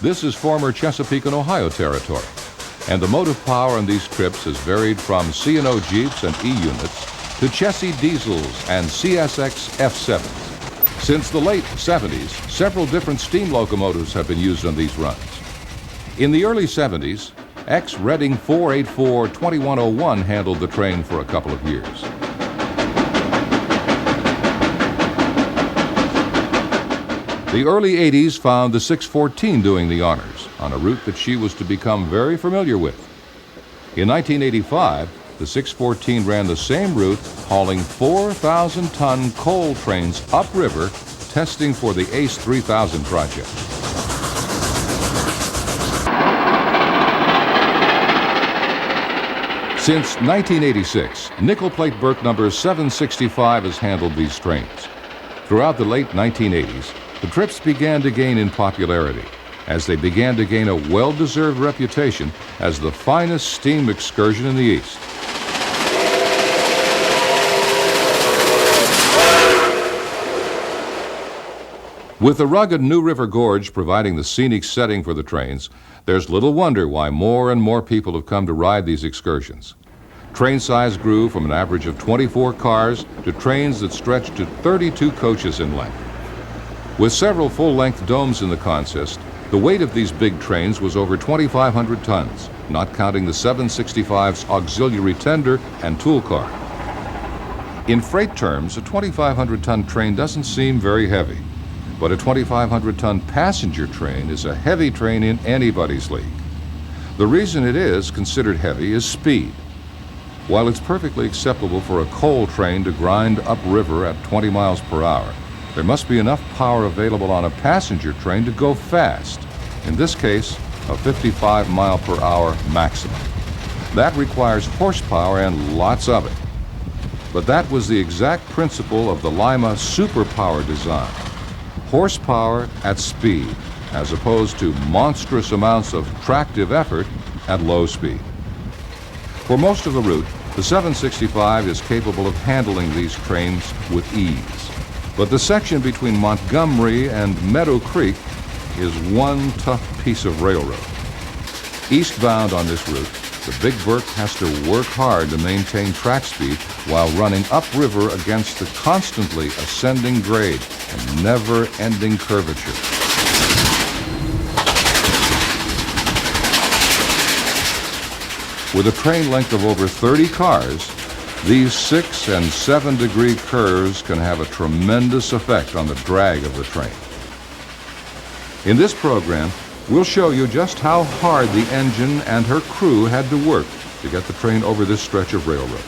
This is former Chesapeake and Ohio territory, and the motive power on these trips has varied from C&O Jeeps and E-units to Chessie diesels and CSX F7s. Since the late 70s, several different steam locomotives have been used on these runs. In the early 70s, ex-Reading 484-2101 handled the train for a couple of years. The early 80s found the 614 doing the honors on a route that she was to become very familiar with. In 1985, the 614 ran the same route, hauling 4,000-ton coal trains upriver, testing for the ACE 3000 project. Since 1986, nickel plate Burke number 765 has handled these trains. Throughout the late 1980s, the trips began to gain in popularity as they began to gain a well-deserved reputation as the finest steam excursion in the East. With the rugged New River Gorge providing the scenic setting for the trains, there's little wonder why more and more people have come to ride these excursions. Train size grew from an average of 24 cars to trains that stretched to 32 coaches in length. With several full-length domes in the consist, the weight of these big trains was over 2,500 tons, not counting the 765's auxiliary tender and tool car. In freight terms, a 2,500-ton train doesn't seem very heavy, but a 2,500-ton passenger train is a heavy train in anybody's league. The reason it is considered heavy is speed. While it's perfectly acceptable for a coal train to grind upriver at 20 miles per hour, there must be enough power available on a passenger train to go fast, in this case, a 55 mile per hour maximum. That requires horsepower and lots of it. But that was the exact principle of the Lima superpower design. Horsepower at speed, as opposed to monstrous amounts of tractive effort at low speed. For most of the route, the 765 is capable of handling these trains with ease. But the section between Montgomery and Meadow Creek is one tough piece of railroad. Eastbound on this route, the Big Burke has to work hard to maintain track speed while running upriver against the constantly ascending grade and never-ending curvature. With a train length of over 30 cars, these 6 and 7 degree curves can have a tremendous effect on the drag of the train. In this program, we'll show you just how hard the engine and her crew had to work to get the train over this stretch of railroad.